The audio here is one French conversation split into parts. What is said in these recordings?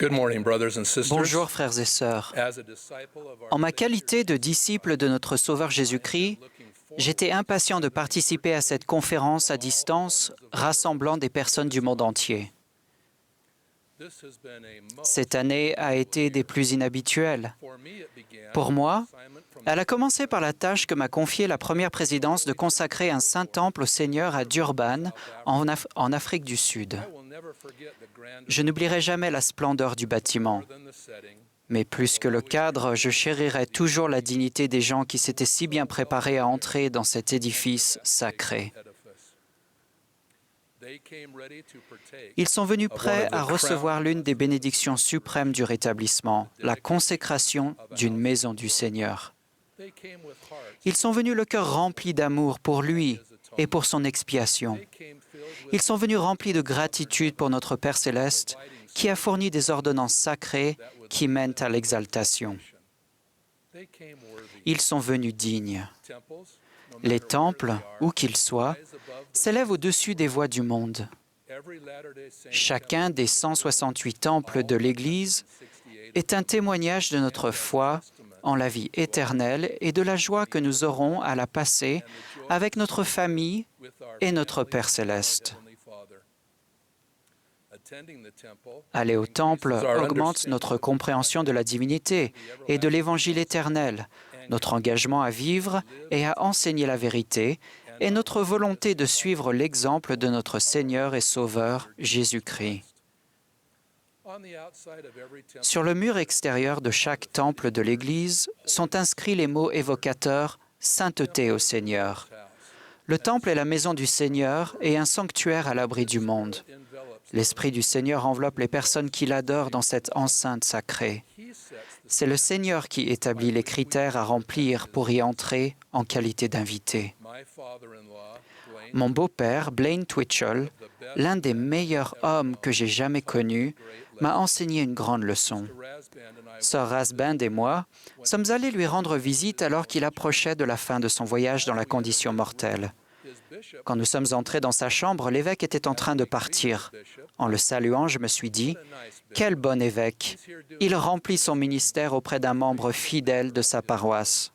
Good morning, brothers and sisters. Bonjour frères et sœurs. En ma qualité de disciple de notre Sauveur Jésus-Christ, j'étais impatient de participer à cette conférence à distance rassemblant des personnes du monde entier. Cette année a été des plus inhabituelles. Pour moi, elle a commencé par la tâche que m'a confiée la première présidence de consacrer un saint temple au Seigneur à Durban, en Afrique du Sud. Je n'oublierai jamais la splendeur du bâtiment. Mais plus que le cadre, je chérirai toujours la dignité des gens qui s'étaient si bien préparés à entrer dans cet édifice sacré. Ils sont venus prêts à recevoir l'une des bénédictions suprêmes du rétablissement, la consécration d'une maison du Seigneur. Ils sont venus le cœur rempli d'amour pour lui et pour son expiation. Ils sont venus remplis de gratitude pour notre Père céleste qui a fourni des ordonnances sacrées qui mènent à l'exaltation. Ils sont venus dignes. Les temples, où qu'ils soient, s'élèvent au-dessus des voies du monde. Chacun des 168 temples de l'Église est un témoignage de notre foi en la vie éternelle et de la joie que nous aurons à la passer avec notre famille et notre Père céleste. Aller au temple augmente notre compréhension de la divinité et de l'Évangile éternel, notre engagement à vivre et à enseigner la vérité, et notre volonté de suivre l'exemple de notre Seigneur et Sauveur Jésus-Christ. Sur le mur extérieur de chaque temple de l'Église sont inscrits les mots évocateurs « Sainteté au Seigneur ». Le temple est la maison du Seigneur et un sanctuaire à l'abri du monde. L'Esprit du Seigneur enveloppe les personnes qui l'adorent dans cette enceinte sacrée. C'est le Seigneur qui établit les critères à remplir pour y entrer en qualité d'invité. Mon beau-père, Blaine Twitchell, l'un des meilleurs hommes que j'ai jamais connus, m'a enseigné une grande leçon. Sir Rasband et moi sommes allés lui rendre visite alors qu'il approchait de la fin de son voyage dans la condition mortelle. Quand nous sommes entrés dans sa chambre, l'évêque était en train de partir. En le saluant, je me suis dit, « Quel bon évêque! Il remplit son ministère auprès d'un membre fidèle de sa paroisse. »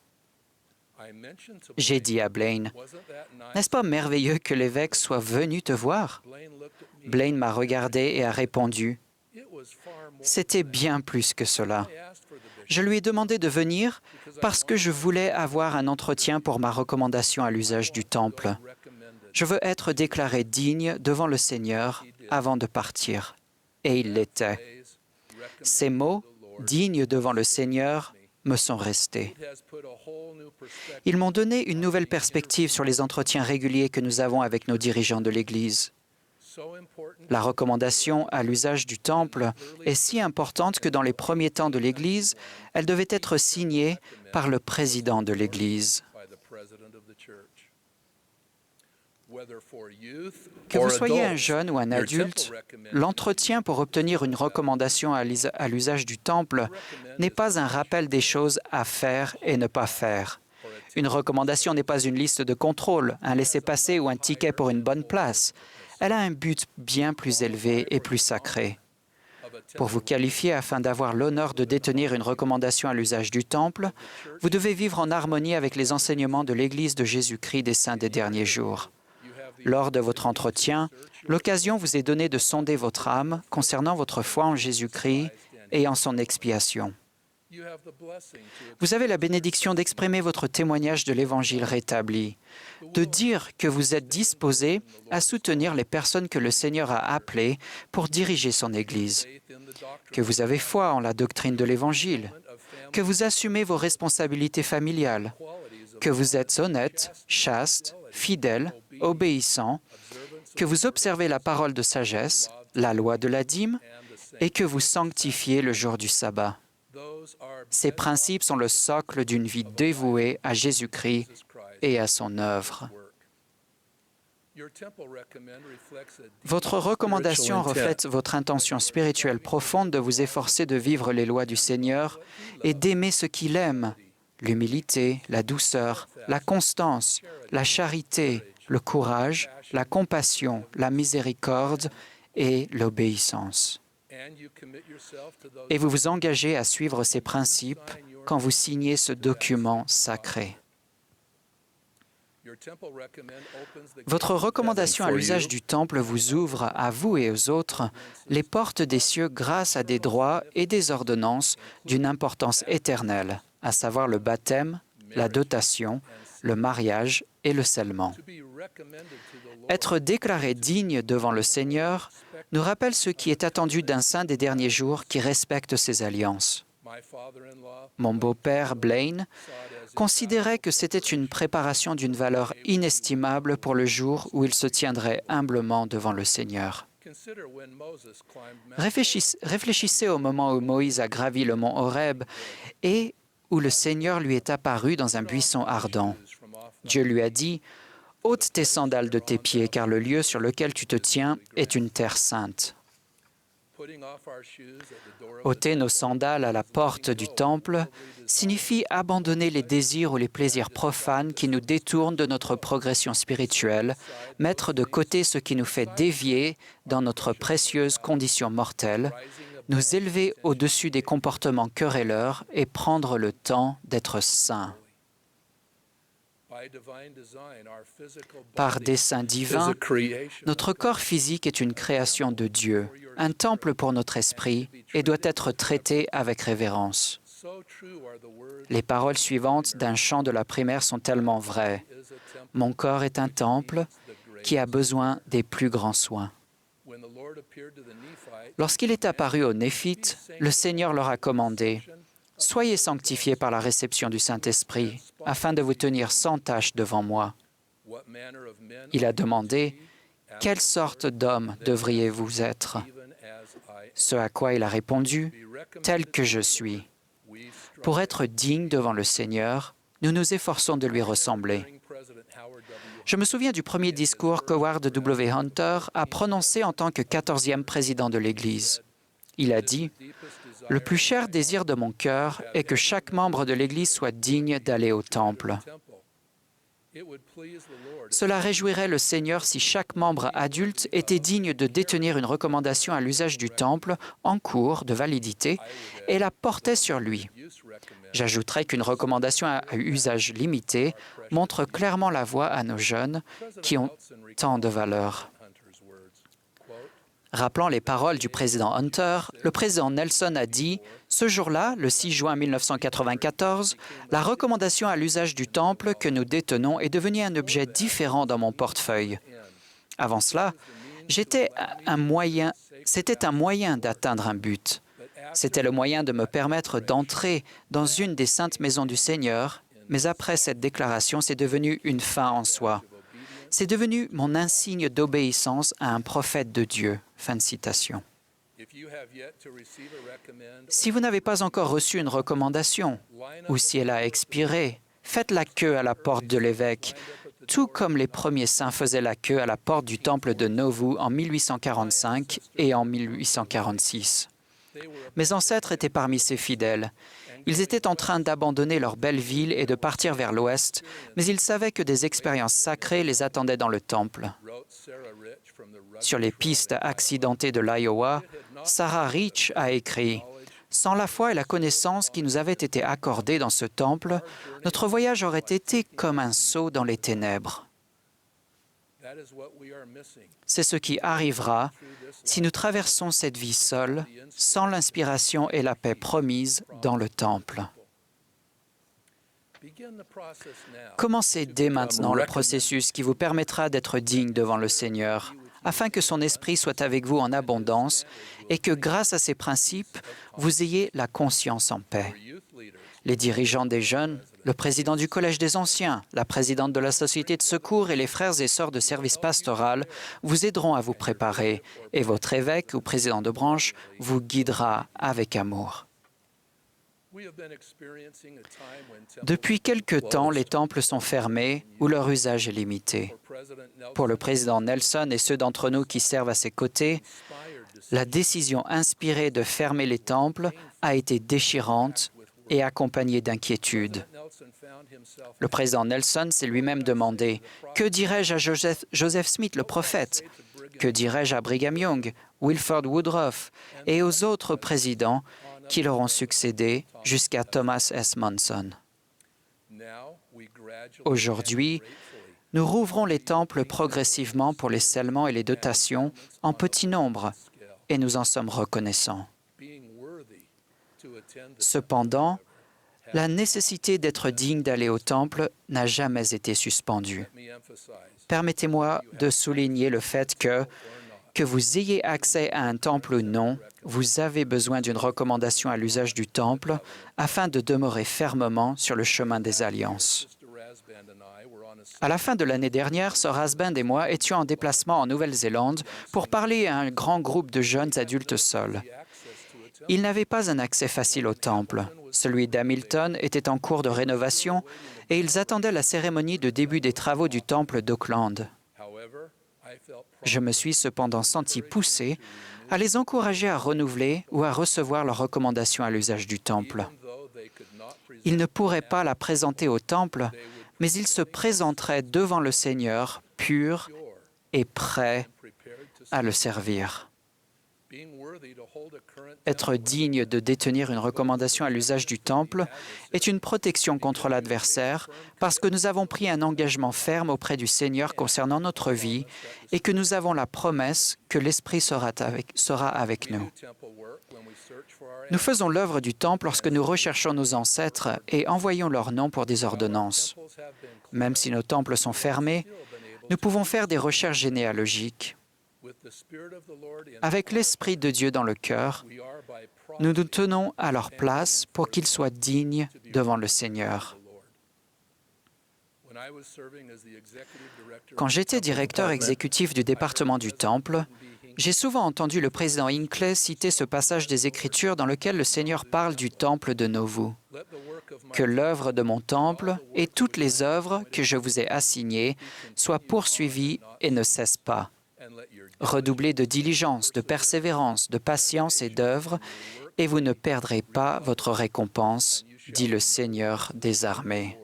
J'ai dit à Blaine, « N'est-ce pas merveilleux que l'évêque soit venu te voir? » Blaine m'a regardé et a répondu, « C'était bien plus que cela. Je lui ai demandé de venir parce que je voulais avoir un entretien pour ma recommandation à l'usage du temple. Je veux être déclaré digne devant le Seigneur avant de partir. » Et il l'était. Ces mots, « digne devant le Seigneur », me sont restés. Ils m'ont donné une nouvelle perspective sur les entretiens réguliers que nous avons avec nos dirigeants de l'Église. La recommandation à l'usage du temple est si importante que dans les premiers temps de l'Église, elle devait être signée par le président de l'Église. Que vous soyez un jeune ou un adulte, l'entretien pour obtenir une recommandation à l'usage du temple n'est pas un rappel des choses à faire et ne pas faire. Une recommandation n'est pas une liste de contrôle, un laissez-passer ou un ticket pour une bonne place. Elle a un but bien plus élevé et plus sacré. Pour vous qualifier afin d'avoir l'honneur de détenir une recommandation à l'usage du temple, vous devez vivre en harmonie avec les enseignements de l'Église de Jésus-Christ des saints des derniers jours. Lors de votre entretien, l'occasion vous est donnée de sonder votre âme concernant votre foi en Jésus-Christ et en son expiation. Vous avez la bénédiction d'exprimer votre témoignage de l'Évangile rétabli, de dire que vous êtes disposé à soutenir les personnes que le Seigneur a appelées pour diriger son Église, que vous avez foi en la doctrine de l'Évangile, que vous assumez vos responsabilités familiales, que vous êtes honnête, chaste, fidèle, obéissant, que vous observez la parole de sagesse, la loi de la dîme, et que vous sanctifiez le jour du sabbat. Ces principes sont le socle d'une vie dévouée à Jésus-Christ et à son œuvre. Votre recommandation reflète votre intention spirituelle profonde de vous efforcer de vivre les lois du Seigneur et d'aimer ce qu'il aime, l'humilité, la douceur, la constance, la charité, le courage, la compassion, la miséricorde et l'obéissance. et vous vous engagez à suivre ces principes quand vous signez ce document sacré. Votre recommandation à l'usage du temple vous ouvre, à vous et aux autres, les portes des cieux grâce à des droits et des ordonnances d'une importance éternelle, à savoir le baptême, la dotation, le mariage et le scellement. Être déclaré digne devant le Seigneur nous rappelle ce qui est attendu d'un saint des derniers jours qui respecte ses alliances. Mon beau-père, Blaine, considérait que c'était une préparation d'une valeur inestimable pour le jour où il se tiendrait humblement devant le Seigneur. Réfléchissez au moment où Moïse a gravi le mont Horeb et où le Seigneur lui est apparu dans un buisson ardent. Dieu lui a dit « Ôte tes sandales de tes pieds, car le lieu sur lequel tu te tiens est une terre sainte. » Ôter nos sandales à la porte du temple signifie abandonner les désirs ou les plaisirs profanes qui nous détournent de notre progression spirituelle, mettre de côté ce qui nous fait dévier dans notre précieuse condition mortelle, nous élever au-dessus des comportements querelleurs et prendre le temps d'être saints. Par dessein divin, notre corps physique est une création de Dieu, un temple pour notre esprit et doit être traité avec révérence. Les paroles suivantes d'un chant de la primaire sont tellement vraies. Mon corps est un temple qui a besoin des plus grands soins. Lorsqu'il est apparu aux Néphites, le Seigneur leur a commandé « Soyez sanctifiés par la réception du Saint-Esprit, afin de vous tenir sans tache devant moi. » Il a demandé « Quelle sorte d'homme devriez-vous être ?» Ce à quoi il a répondu « Tel que je suis. » Pour être digne devant le Seigneur, nous nous efforçons de lui ressembler. Je me souviens du premier discours qu'Howard W. Hunter a prononcé en tant que 14e président de l'Église. Il a dit « Le plus cher désir de mon cœur est que chaque membre de l'Église soit digne d'aller au temple. » Cela réjouirait le Seigneur si chaque membre adulte était digne de détenir une recommandation à l'usage du temple en cours de validité et la portait sur lui. J'ajouterai qu'une recommandation à usage limité montre clairement la voie à nos jeunes qui ont tant de valeur. Rappelant les paroles du président Hunter, le président Nelson a dit « Ce jour-là, le 6 juin 1994, la recommandation à l'usage du temple que nous détenons est devenue un objet différent dans mon portefeuille. Avant cela, c'était un moyen d'atteindre un but. C'était le moyen de me permettre d'entrer dans une des saintes maisons du Seigneur, mais après cette déclaration, c'est devenu une fin en soi. C'est devenu mon insigne d'obéissance à un prophète de Dieu. » Fin de citation. Si vous n'avez pas encore reçu une recommandation, ou si elle a expiré, faites la queue à la porte de l'évêque, tout comme les premiers saints faisaient la queue à la porte du temple de Nauvoo en 1845 et en 1846. Mes ancêtres étaient parmi ces fidèles. Ils étaient en train d'abandonner leur belle ville et de partir vers l'ouest, mais ils savaient que des expériences sacrées les attendaient dans le temple. Sur les pistes accidentées de l'Iowa, Sarah Rich a écrit « Sans la foi et la connaissance qui nous avaient été accordées dans ce temple, notre voyage aurait été comme un saut dans les ténèbres. » C'est ce qui arrivera si nous traversons cette vie seule, sans l'inspiration et la paix promises dans le temple. Commencez dès maintenant le processus qui vous permettra d'être digne devant le Seigneur, afin que son Esprit soit avec vous en abondance et que, grâce à ces principes, vous ayez la conscience en paix. Les dirigeants des jeunes, le président du Collège des anciens, la présidente de la Société de secours et les frères et sœurs de service pastoral vous aideront à vous préparer et votre évêque ou président de branche vous guidera avec amour. Depuis quelque temps, les temples sont fermés ou leur usage est limité. Pour le président Nelson et ceux d'entre nous qui servent à ses côtés, la décision inspirée de fermer les temples a été déchirante et accompagné d'inquiétude. Le président Nelson s'est lui-même demandé « Que dirais-je à Joseph Smith, le prophète? Que dirais-je à Brigham Young, Wilford Woodruff et aux autres présidents qui leur ont succédé jusqu'à Thomas S. Monson ?» Aujourd'hui, nous rouvrons les temples progressivement pour les scellements et les dotations en petit nombre, et nous en sommes reconnaissants. Cependant, la nécessité d'être digne d'aller au temple n'a jamais été suspendue. Permettez-moi de souligner le fait que vous ayez accès à un temple ou non, vous avez besoin d'une recommandation à l'usage du temple afin de demeurer fermement sur le chemin des alliances. À la fin de l'année dernière, Sir Asband et moi étions en déplacement en Nouvelle-Zélande pour parler à un grand groupe de jeunes adultes seuls. Ils n'avaient pas un accès facile au temple. Celui d'Hamilton était en cours de rénovation et ils attendaient la cérémonie de début des travaux du temple d'Auckland. Je me suis cependant senti poussé à les encourager à renouveler ou à recevoir leur recommandation à l'usage du temple. Ils ne pourraient pas la présenter au temple, mais ils se présenteraient devant le Seigneur, purs et prêts à le servir. Être digne de détenir une recommandation à l'usage du temple est une protection contre l'adversaire parce que nous avons pris un engagement ferme auprès du Seigneur concernant notre vie et que nous avons la promesse que l'Esprit sera avec nous. Nous faisons l'œuvre du temple lorsque nous recherchons nos ancêtres et envoyons leurs noms pour des ordonnances. Même si nos temples sont fermés, nous pouvons faire des recherches généalogiques. Avec l'Esprit de Dieu dans le cœur, nous nous tenons à leur place pour qu'ils soient dignes devant le Seigneur. Quand j'étais directeur exécutif du département du Temple, j'ai souvent entendu le président Hinckley citer ce passage des Écritures dans lequel le Seigneur parle du Temple de Nauvoo. « Que l'œuvre de mon Temple et toutes les œuvres que je vous ai assignées soient poursuivies et ne cessent pas. Redoublez de diligence, de persévérance, de patience et d'œuvre, et vous ne perdrez pas votre récompense, dit le Seigneur des armées. »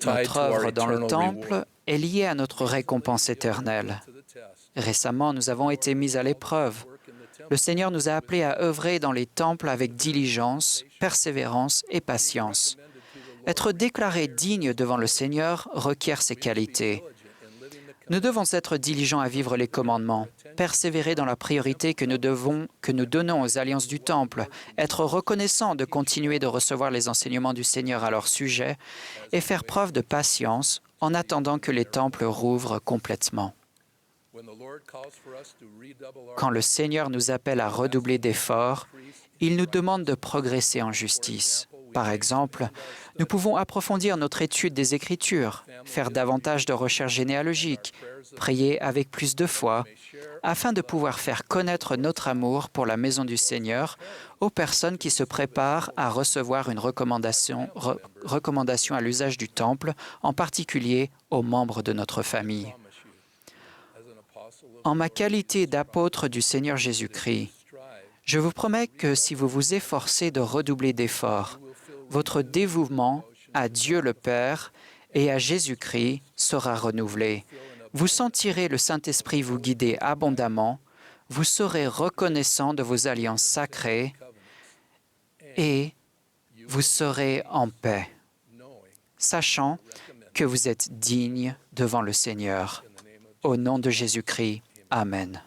Notre œuvre dans le Temple est liée à notre récompense éternelle. Récemment, nous avons été mis à l'épreuve. Le Seigneur nous a appelés à œuvrer dans les temples avec diligence, persévérance et patience. Être déclaré digne devant le Seigneur requiert ces qualités. Nous devons être diligents à vivre les commandements, persévérer dans la priorité que nous donnons aux alliances du Temple, être reconnaissants de continuer de recevoir les enseignements du Seigneur à leur sujet et faire preuve de patience en attendant que les temples rouvrent complètement. Quand le Seigneur nous appelle à redoubler d'efforts, il nous demande de progresser en justice. Par exemple, nous pouvons approfondir notre étude des Écritures, faire davantage de recherches généalogiques, prier avec plus de foi, afin de pouvoir faire connaître notre amour pour la maison du Seigneur aux personnes qui se préparent à recevoir une recommandation à l'usage du Temple, en particulier aux membres de notre famille. En ma qualité d'apôtre du Seigneur Jésus-Christ, je vous promets que si vous vous efforcez de redoubler d'efforts, votre dévouement à Dieu le Père et à Jésus-Christ sera renouvelé. Vous sentirez le Saint-Esprit vous guider abondamment, vous serez reconnaissant de vos alliances sacrées et vous serez en paix, sachant que vous êtes digne devant le Seigneur. Au nom de Jésus-Christ, Amen.